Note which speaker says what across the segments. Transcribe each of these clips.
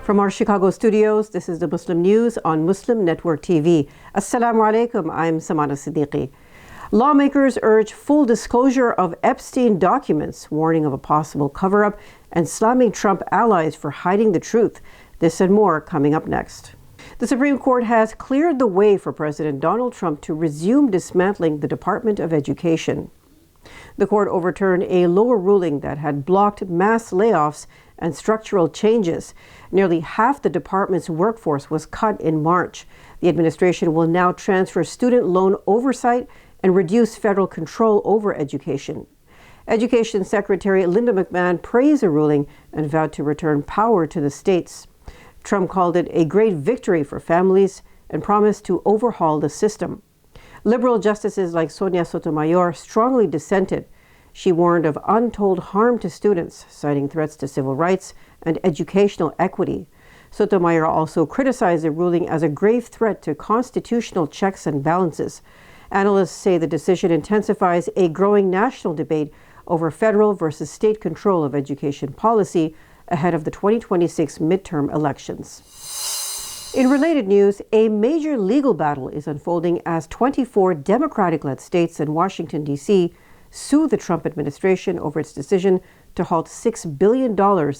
Speaker 1: From our Chicago studios, this is the Muslim News on Muslim Network TV. Assalamu alaikum, I'm Samana Siddiqui. Lawmakers urge full disclosure of Epstein documents, warning of a possible cover-up, and slamming Trump allies for hiding the truth. This and more coming up next. The Supreme Court has cleared the way for President Donald Trump to resume dismantling the Department of Education. The court overturned a lower ruling that had blocked mass layoffs and structural changes. Nearly half the department's workforce was cut in March. The administration will now transfer student loan oversight and reduce federal control over education. Education Secretary Linda McMahon praised the ruling and vowed to return power to the states. Trump called it a great victory for families and promised to overhaul the system. Liberal justices like Sonia Sotomayor strongly dissented. She warned of untold harm to students, citing threats to civil rights and educational equity. Sotomayor also criticized the ruling as a grave threat to constitutional checks and balances. Analysts say the decision intensifies a growing national debate over federal versus state control of education policy ahead of the 2026 midterm elections. In related news, a major legal battle is unfolding as 24 Democratic-led states and Washington, D.C. sue the Trump administration over its decision to halt $6 billion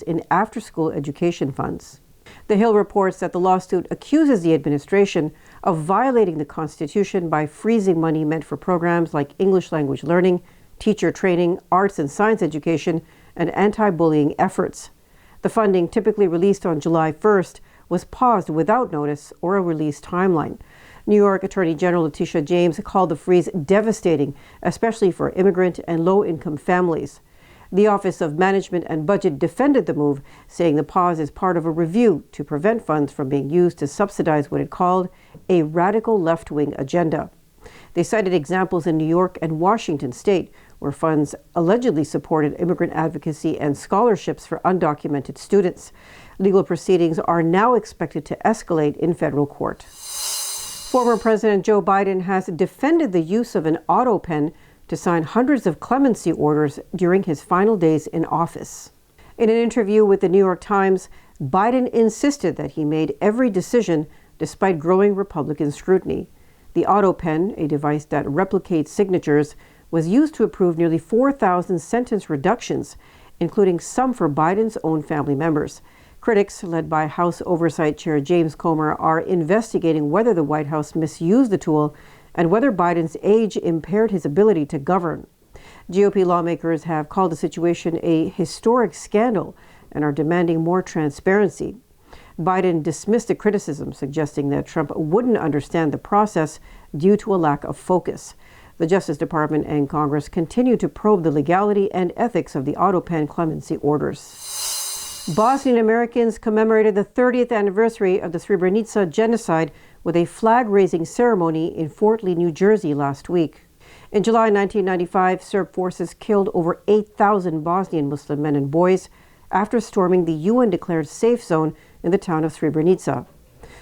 Speaker 1: in after-school education funds. The Hill reports that the lawsuit accuses the administration of violating the Constitution by freezing money meant for programs like English language learning, teacher training, arts and science education, and anti-bullying efforts. The funding, typically released on July 1st, was paused without notice or a release timeline. New York Attorney General Letitia James called the freeze devastating, especially for immigrant and low-income families. The Office of Management and Budget defended the move, saying the pause is part of a review to prevent funds from being used to subsidize what it called a radical left-wing agenda. They cited examples in New York and Washington state, where funds allegedly supported immigrant advocacy and scholarships for undocumented students. Legal proceedings are now expected to escalate in federal court. Former President Joe Biden has defended the use of an Autopen to sign hundreds of clemency orders during his final days in office. In an interview with the New York Times, Biden insisted that he made every decision despite growing Republican scrutiny. The Autopen, a device that replicates signatures, was used to approve nearly 4,000 sentence reductions, including some for Biden's own family members. Critics, led by House Oversight Chair James Comer, are investigating whether the White House misused the tool and whether Biden's age impaired his ability to govern. GOP lawmakers have called the situation a historic scandal and are demanding more transparency. Biden dismissed the criticism, suggesting that Trump wouldn't understand the process due to a lack of focus. The Justice Department and Congress continue to probe the legality and ethics of the Autopen clemency orders. Bosnian Americans commemorated the 30th anniversary of the Srebrenica genocide with a flag-raising ceremony in Fort Lee, New Jersey last week. In July 1995, Serb forces killed over 8,000 Bosnian Muslim men and boys after storming the UN-declared safe zone in the town of Srebrenica.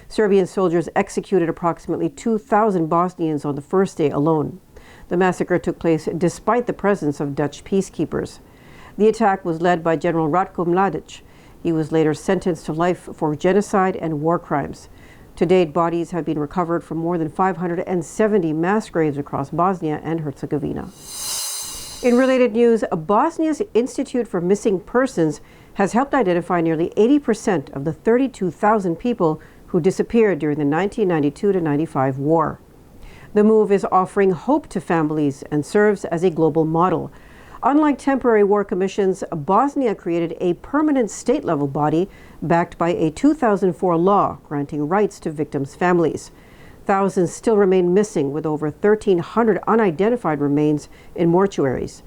Speaker 1: Serbian soldiers executed approximately 2,000 Bosnians on the first day alone. The massacre took place despite the presence of Dutch peacekeepers. The attack was led by General Ratko Mladic. He was later sentenced to life for genocide and war crimes. To date, bodies have been recovered from more than 570 mass graves across Bosnia and Herzegovina. In related news, Bosnia's Institute for Missing Persons has helped identify nearly 80% of the 32,000 people who disappeared during the 1992-95 war. The move is offering hope to families and serves as a global model. Unlike temporary war commissions, Bosnia created a permanent state-level body backed by a 2004 law granting rights to victims' families. Thousands still remain missing, with over 1,300 unidentified remains in mortuaries.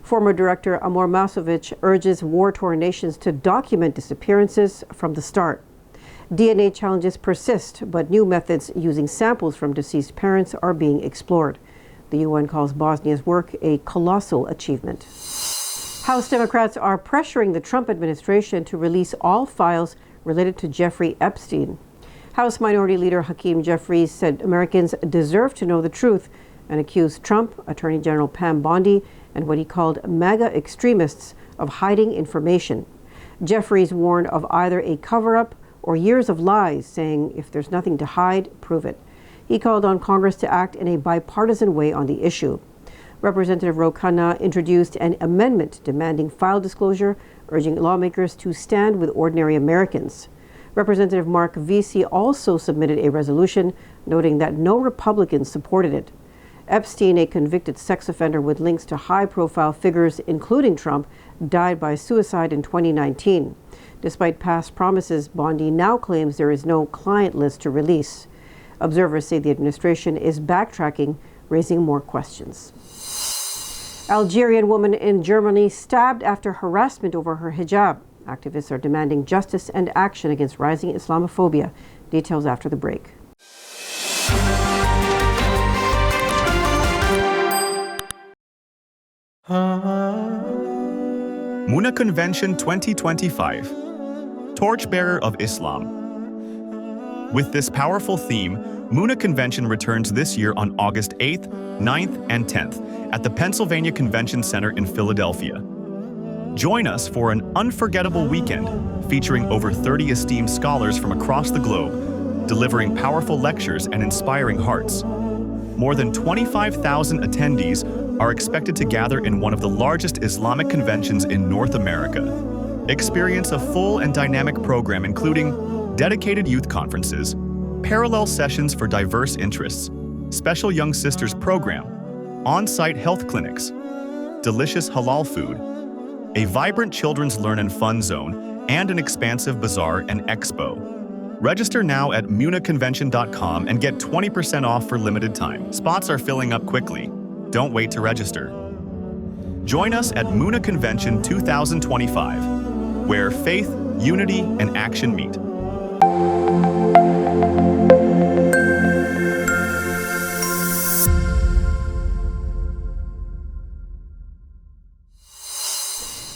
Speaker 1: Former director Amor Masovic urges war-torn nations to document disappearances from the start. DNA challenges persist, but new methods using samples from deceased parents are being explored. The UN calls Bosnia's work a colossal achievement. House Democrats are pressuring the Trump administration to release all files related to Jeffrey Epstein. House Minority Leader Hakeem Jeffries said Americans deserve to know the truth and accused Trump, Attorney General Pam Bondi, and what he called MAGA extremists of hiding information. Jeffries warned of either a cover-up or years of lies, saying, if there's nothing to hide, prove it. He called on Congress to act in a bipartisan way on the issue. Representative Ro Khanna introduced an amendment demanding file disclosure, urging lawmakers to stand with ordinary Americans. Representative Mark Vesey also submitted a resolution noting that no Republicans supported it. Epstein, a convicted sex offender with links to high-profile figures, including Trump, died by suicide in 2019. Despite past promises, Bondi now claims there is no client list to release. Observers say the administration is backtracking, raising more questions. Algerian woman in Germany stabbed after harassment over her hijab. Activists are demanding justice and action against rising Islamophobia. Details after the break.
Speaker 2: Muna Convention 2025, Torchbearer of Islam. With this powerful theme, Muna Convention returns this year on August 8th, 9th, and 10th at the Pennsylvania Convention Center in Philadelphia. Join us for an unforgettable weekend featuring over 30 esteemed scholars from across the globe, delivering powerful lectures and inspiring hearts. More than 25,000 attendees are expected to gather in one of the largest Islamic conventions in North America. Experience a full and dynamic program including dedicated youth conferences, parallel sessions for diverse interests, special Young Sisters program, on-site health clinics, delicious halal food, a vibrant children's learn and fun zone, and an expansive bazaar and expo. Register now at munaconvention.com and get 20% off for limited time. Spots are filling up quickly. Don't wait to register. Join us at Muna Convention 2025, where faith, unity, and action meet.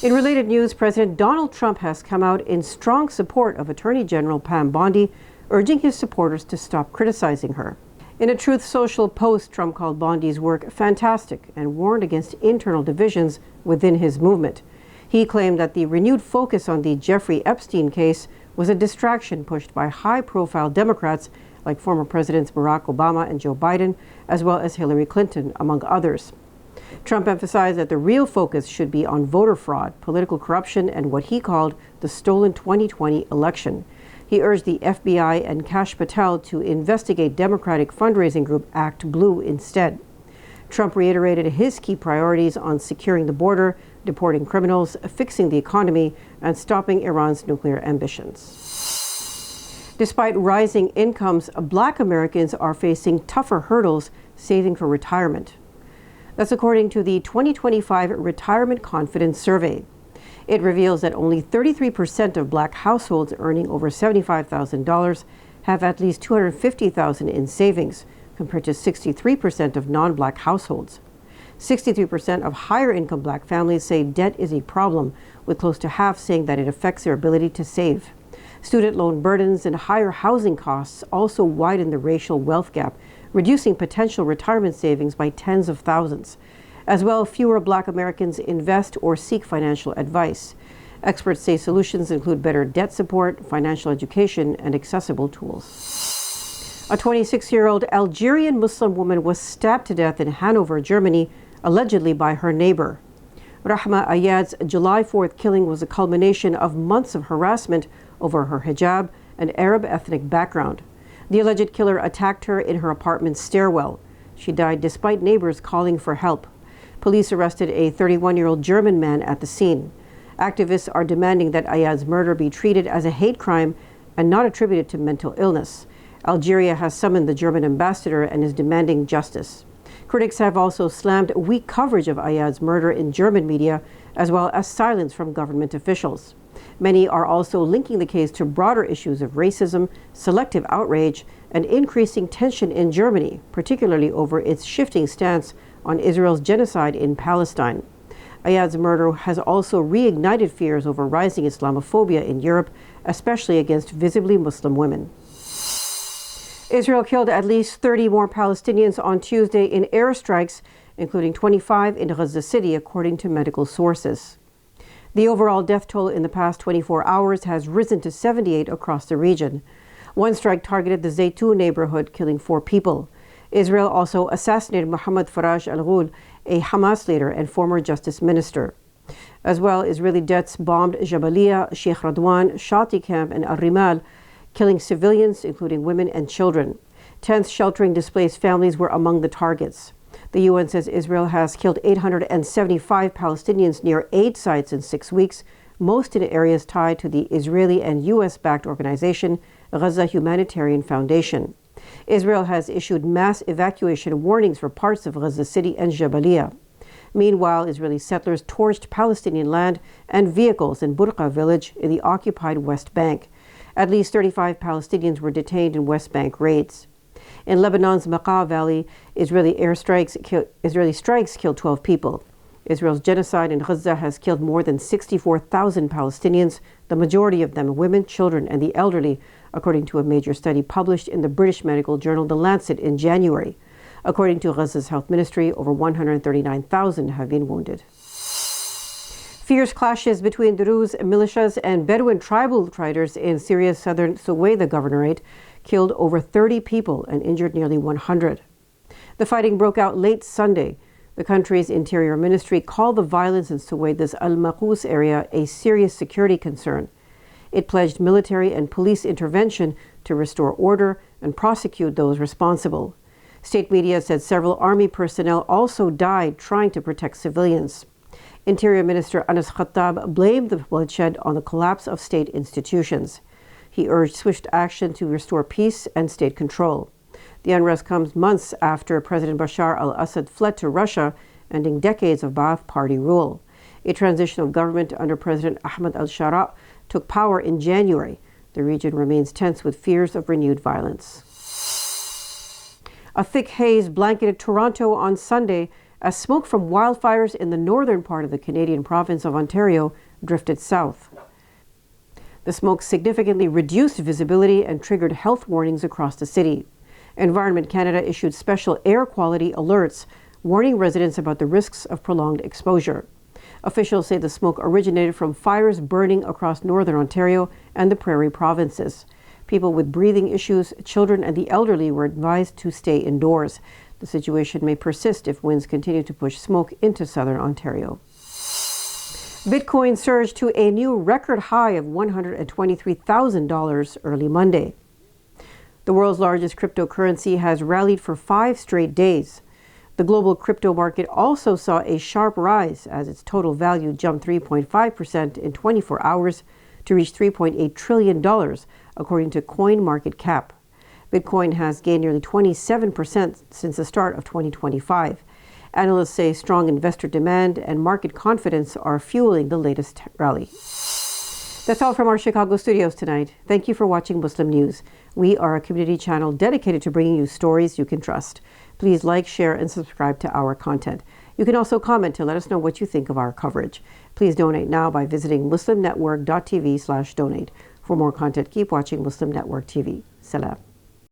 Speaker 1: In related news, President Donald Trump has come out in strong support of Attorney General Pam Bondi, urging his supporters to stop criticizing her. In a Truth Social post, Trump called Bondi's work fantastic and warned against internal divisions within his movement. He claimed that the renewed focus on the Jeffrey Epstein case was a distraction pushed by high-profile Democrats like former Presidents Barack Obama and Joe Biden, as well as Hillary Clinton, among others. Trump emphasized that the real focus should be on voter fraud, political corruption, and what he called the stolen 2020 election. He urged the FBI and Kash Patel to investigate Democratic fundraising group Act Blue instead. Trump reiterated his key priorities on securing the border, deporting criminals, fixing the economy, and stopping Iran's nuclear ambitions. Despite rising incomes, Black Americans are facing tougher hurdles saving for retirement. That's according to the 2025 Retirement Confidence Survey. It reveals that only 33% of Black households earning over $75,000 have at least $250,000 in savings, compared to 63% of non-Black households. 63% of higher-income Black families say debt is a problem, with close to half saying that it affects their ability to save. Student loan burdens and higher housing costs also widen the racial wealth gap, reducing potential retirement savings by tens of thousands. As well, fewer Black Americans invest or seek financial advice. Experts say solutions include better debt support, financial education, and accessible tools. A 26-year-old Algerian Muslim woman was stabbed to death in Hanover, Germany, allegedly by her neighbor. Rahma Ayad's July 4th killing was a culmination of months of harassment over her hijab and Arab ethnic background. The alleged killer attacked her in her apartment stairwell. She died despite neighbors calling for help. Police arrested a 31-year-old German man at the scene. Activists are demanding that Ayad's murder be treated as a hate crime and not attributed to mental illness. Algeria has summoned the German ambassador and is demanding justice. Critics have also slammed weak coverage of Ayad's murder in German media, as well as silence from government officials. Many are also linking the case to broader issues of racism, selective outrage, and increasing tension in Germany, particularly over its shifting stance on Israel's genocide in Palestine. Ayad's murder has also reignited fears over rising Islamophobia in Europe, especially against visibly Muslim women. Israel killed at least 30 more Palestinians on Tuesday in airstrikes, including 25 in Gaza City, according to medical sources. The overall death toll in the past 24 hours has risen to 78 across the region. One strike targeted the Zaytun neighborhood, killing 4 people. Israel also assassinated Mohammed Faraj al-Ghul, a Hamas leader and former justice minister. As well, Israeli jets bombed Jabalia, Sheikh Radwan, Shati camp, and Al-Rimal, killing civilians, including women and children. Tents sheltering displaced families were among the targets. The UN says Israel has killed 875 Palestinians near aid sites in 6 weeks, most in areas tied to the Israeli and U.S.-backed organization Gaza Humanitarian Foundation. Israel has issued mass evacuation warnings for parts of Gaza City and Jabalia. Meanwhile, Israeli settlers torched Palestinian land and vehicles in Burqa village in the occupied West Bank. At least 35 Palestinians were detained in West Bank raids. In Lebanon's Bekaa Valley, Israeli strikes killed 12 people. Israel's genocide in Gaza has killed more than 64,000 Palestinians, the majority of them women, children, and the elderly, according to a major study published in the British medical journal The Lancet in January. According to Gaza's health ministry, over 139,000 have been wounded. Fierce clashes between Druze militias and Bedouin tribal fighters in Syria's southern Suwaida governorate killed over 30 people and injured nearly 100. The fighting broke out late Sunday. The country's interior ministry called the violence in Suwaida's Al-Maqous area a serious security concern. It pledged military and police intervention to restore order and prosecute those responsible. State media said several army personnel also died trying to protect civilians. Interior Minister Anas Khattab blamed the bloodshed on the collapse of state institutions. He urged swift action to restore peace and state control. The unrest comes months after President Bashar al-Assad fled to Russia, ending decades of Ba'ath Party rule. A transitional government under President Ahmed al-Shara took power in January. The region remains tense with fears of renewed violence. A thick haze blanketed Toronto on Sunday as smoke from wildfires in the northern part of the Canadian province of Ontario drifted south. The smoke significantly reduced visibility and triggered health warnings across the city. Environment Canada issued special air quality alerts, warning residents about the risks of prolonged exposure. Officials say the smoke originated from fires burning across northern Ontario and the prairie provinces. People with breathing issues, children, and the elderly were advised to stay indoors. The situation may persist if winds continue to push smoke into southern Ontario. Bitcoin surged to a new record high of $123,000 early Monday. The world's largest cryptocurrency has rallied for 5 straight days. The global crypto market also saw a sharp rise as its total value jumped 3.5% in 24 hours to reach $3.8 trillion, according to CoinMarketCap. Bitcoin has gained nearly 27% since the start of 2025. Analysts say strong investor demand and market confidence are fueling the latest rally. That's all from our Chicago studios tonight. Thank you for watching Muslim News. We are a community channel dedicated to bringing you stories you can trust. Please like, share, and subscribe to our content. You can also comment to let us know what you think of our coverage. Please donate now by visiting muslimnetwork.tv/donate. For more content, keep watching Muslim Network TV. Salam.